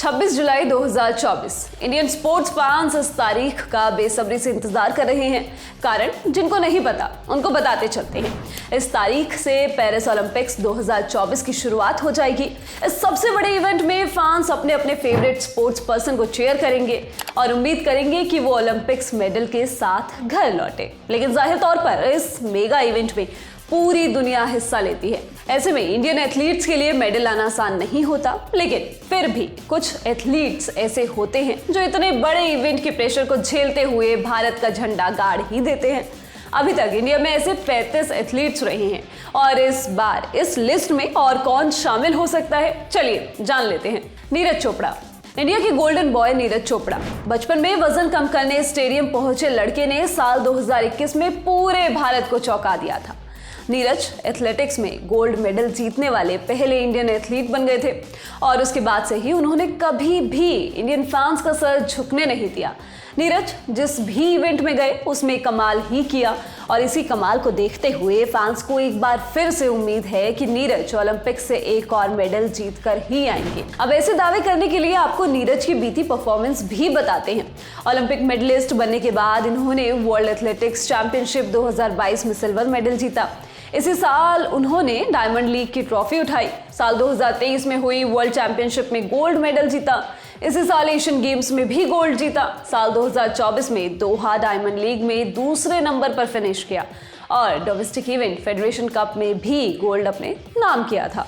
26 जुलाई 2024। Indian sports fans इस तारीख का बेसब्री से इंतजार कर रहे हैं। कारण जिनको नहीं पता उनको बताते चलते हैं। इस तारीख से पेरिस ओलंपिक्स 2024 की शुरुआत हो जाएगी। इस सबसे बड़े इवेंट में फैंस अपने अपने फेवरेट स्पोर्ट्स पर्सन को चीयर करेंगे और उम्मीद करेंगे कि वो ओलंपिक्स मेडल के साथ घर लौटे। लेकिन जाहिर तौर पर इस मेगा इवेंट में पूरी दुनिया हिस्सा लेती है। ऐसे में इंडियन एथलीट्स के लिए मेडल लाना आसान नहीं होता, लेकिन फिर भी कुछ एथलीट्स ऐसे होते हैं जो इतने बड़े इवेंट के प्रेशर को झेलते हुए भारत का झंडा गाड़ ही देते हैं। अभी तक इंडिया में ऐसे 35 एथलीट्स रहे हैं और इस बार इस लिस्ट में और कौन शामिल हो सकता है, चलिए जान लेते हैं। नीरज चोपड़ा, इंडिया के गोल्डन बॉय नीरज चोपड़ा। बचपन में वजन कम करने स्टेडियम पहुंचे लड़के ने साल 2021 में पूरे भारत को चौंका दिया था। नीरज एथलेटिक्स में गोल्ड मेडल जीतने वाले पहले इंडियन एथलीट बन गए थे और उसके बाद से ही उन्होंने कभी भी इंडियन फैंस का सर झुकने नहीं दिया। नीरज जिस भी इवेंट में गए उसमें कमाल ही किया और इसी कमाल को देखते हुए फैंस को एक बार फिर से उम्मीद है कि नीरज ओलंपिक से एक और मेडल जीत कर ही आएंगे। अब ऐसे दावे करने के लिए आपको नीरज की बीती परफॉर्मेंस भी बताते हैं। ओलंपिक मेडलिस्ट बनने के बाद इन्होंने वर्ल्ड एथलेटिक्स चैंपियनशिप 2022 में सिल्वर मेडल जीता। इसी साल उन्होंने डायमंड लीग की ट्रॉफी उठाई। साल 2023 में हुई वर्ल्ड चैंपियनशिप में गोल्ड मेडल जीता। इसी साल एशियन गेम्स में भी गोल्ड जीता। साल 2024 में दोहा डायमंड लीग में दूसरे नंबर पर फिनिश किया और डोमेस्टिक इवेंट फेडरेशन कप में भी गोल्ड अपने नाम किया था।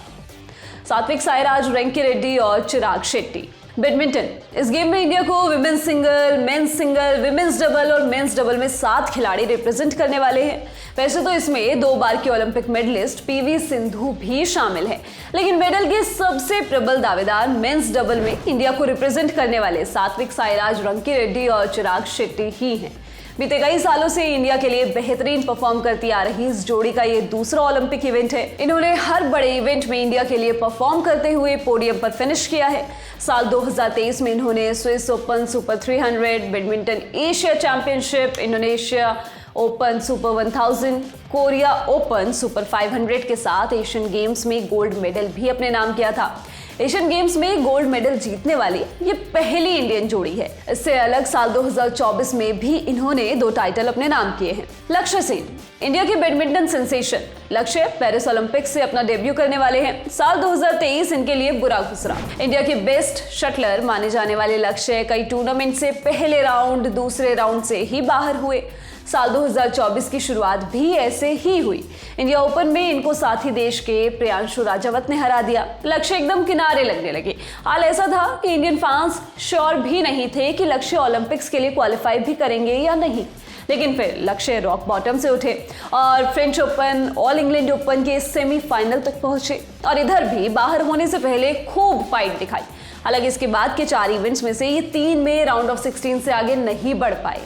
सात्विक साईराज, रंकी रेड्डी और चिराग शेट्टी। बैडमिंटन, इस गेम में इंडिया को विमेंस सिंगल, विमेंस डबल और मेंस डबल में 7 खिलाड़ी रिप्रेजेंट करने वाले हैं। वैसे तो इसमें 2 बार की ओलंपिक मेडलिस्ट पीवी सिंधु भी शामिल है, लेकिन मेडल के सबसे प्रबल दावेदार मेंस डबल में इंडिया को रिप्रेजेंट करने वाले सात्विक साईराज, रंकी रेड्डी और चिराग शेट्टी ही हैं। बीते कई सालों से इंडिया के लिए बेहतरीन परफॉर्म करती आ रही इस जोड़ी का ये दूसरा ओलंपिक इवेंट है। इन्होंने हर बड़े इवेंट में इंडिया के लिए परफॉर्म करते हुए पोडियम पर फिनिश किया है। साल 2023 में इन्होंने Swiss open super 300, badminton Asia championship, Indonesia open super 1000, Korea open super 500 के साथ एशियन गेम्स में गोल्ड मेडल भी अपने नाम किया था। एशियन गेम्स में गोल्ड मेडल जीतने वाली ये पहली इंडियन जोड़ी है। इससे अलग साल 2024 में भी इन्होंने 2 टाइटल अपने नाम किए हैं। लक्ष्य सेन, इंडिया के बैडमिंटन सेंसेशन। लक्ष्य पेरिस ओलंपिक्स से अपना डेब्यू करने वाले हैं। साल 2023 इनके लिए बुरा गुजरा। इंडिया के बेस्ट शटलर माने जाने वाले लक्ष्य कई टूर्नामेंट से पहले राउंड, दूसरे राउंड से ही बाहर हुए। साल 2024 की शुरुआत भी ऐसे ही हुई। इंडिया ओपन में इनको साथी देश के प्रियांशु राजावत ने हरा दिया। लक्ष्य एकदम किनारे लगने लगे। हाल ऐसा था कि इंडियन फैंस श्योर भी नहीं थे कि लक्ष्य ओलंपिक्स के लिए क्वालिफाई भी करेंगे या नहीं, लेकिन फिर लक्ष्य रॉक बॉटम से उठे और French open, all England open के सेमीफाइनल तक पहुंचे और इधर भी बाहर होने से पहले खूब फाइट दिखाई। हालांकि इसके बाद के 4 इवेंट्स में से ये 3 में राउंड ऑफ 16 से आगे नहीं बढ़ पाए,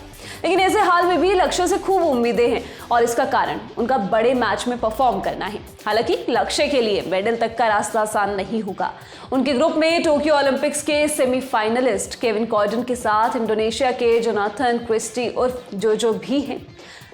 लेकिन ऐसे हाल में भी लक्ष्य से खूब उम्मीदें हैं और इसका कारण उनका बड़े मैच में परफॉर्म करना है। हालांकि लक्ष्य के लिए मेडल तक का रास्ता आसान नहीं होगा। उनके ग्रुप में टोक्यो ओलंपिक्स के सेमीफाइनलिस्ट केविन कॉर्डन के साथ इंडोनेशिया के जोनाथन क्रिस्टी उर्फ जोजो भी हैं।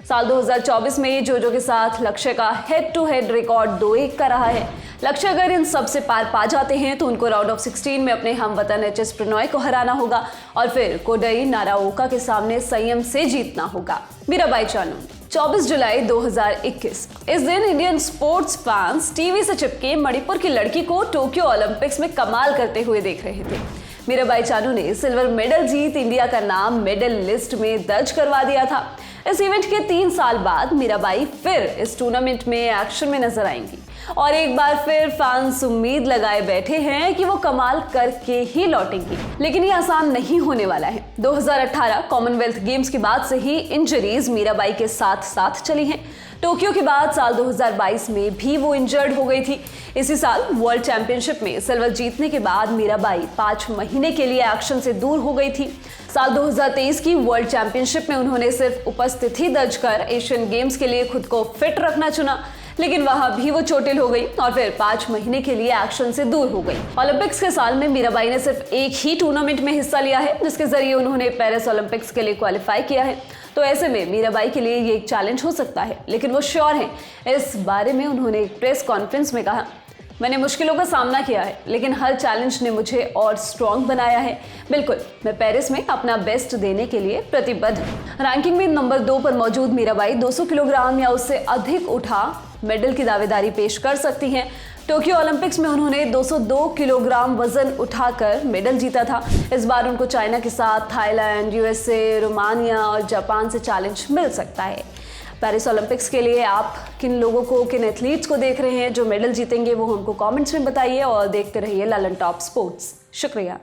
साल 2024 में जोजो के साथ लक्ष्य का हेड टू हेड रिकॉर्ड 2-1 का रहा है। लक्ष्य अगर इन सब से पार पा जाते हैं तो उनको राउंड ऑफ 16 में अपने हमवतन एचएस प्रणॉय को हराना होगा और फिर कोडई नाराओका के सामने संयम से जीतना होगा। मीराबाई चानू, 24 जुलाई 2021। इस दिन इंडियन स्पोर्ट्स फैंस टीवी से चिपके मणिपुर की लड़की को टोक्यो ओलंपिक्स में कमाल करते हुए देख रहे थे। मीराबाई चानू ने सिल्वर मेडल जीत इंडिया का नाम मेडल लिस्ट में दर्ज करवा दिया था। इस इवेंट के 3 साल बाद मीराबाई फिर इस टूर्नामेंट में एक्शन में नजर आएंगी और एक बार फिर फैंस उम्मीद लगाए बैठे हैं कि वो कमाल करके ही लौटेंगी, लेकिन ये आसान नहीं होने वाला है। 2018 कॉमनवेल्थ गेम्स के बाद से ही इंजरीज मीराबाई के साथ साथ चली हैं। टोक्यो के बाद साल 2022 में भी वो इंजर्ड हो गई थी। इसी साल वर्ल्ड चैंपियनशिप में सिल्वर जीतने के बाद मीराबाई 5 महीने के लिए एक्शन से दूर हो गई थी। साल 2023 की वर्ल्ड चैंपियनशिप में उन्होंने सिर्फ उपस्थिति दर्ज कर एशियन गेम्स के लिए खुद को फिट रखना चुना, लेकिन वहां भी वो चोटिल हो गई और फिर 5 महीने के लिए एक्शन से दूर हो गई। ओलंपिक्स के साल में मीराबाई ने सिर्फ एक ही टूर्नामेंट में हिस्सा लिया है, जिसके जरिए उन्होंने पेरिस ओलंपिक्स के लिए क्वालिफाई किया है। तो ऐसे में मीराबाई के लिए ये एक चैलेंज हो सकता है, लेकिन वो श्योर हैं। इस बारे में उन्होंने एक प्रेस कॉन्फ्रेंस में कहा, मैंने मुश्किलों का सामना किया है, लेकिन हर चैलेंज ने मुझे और स्ट्रॉन्ग बनाया है। बिल्कुल, मैं पेरिस में अपना बेस्ट देने के लिए प्रतिबद्ध हूं। रैंकिंग में नंबर 2 पर मौजूद मीराबाई 200 किलोग्राम या उससे अधिक उठा मेडल की दावेदारी पेश कर सकती हैं। टोक्यो ओलंपिक्स में उन्होंने 202 किलोग्राम वजन उठाकर मेडल जीता था। इस बार उनको चाइना के साथ थाईलैंड, यूएसए, रोमानिया और जापान से चैलेंज मिल सकता है। पेरिस ओलंपिक्स के लिए आप किन लोगों को, किन एथलीट्स को देख रहे हैं जो मेडल जीतेंगे, वो हमको कमेंट्स में बताइए और देखते रहिए ललन टॉप स्पोर्ट्स। शुक्रिया।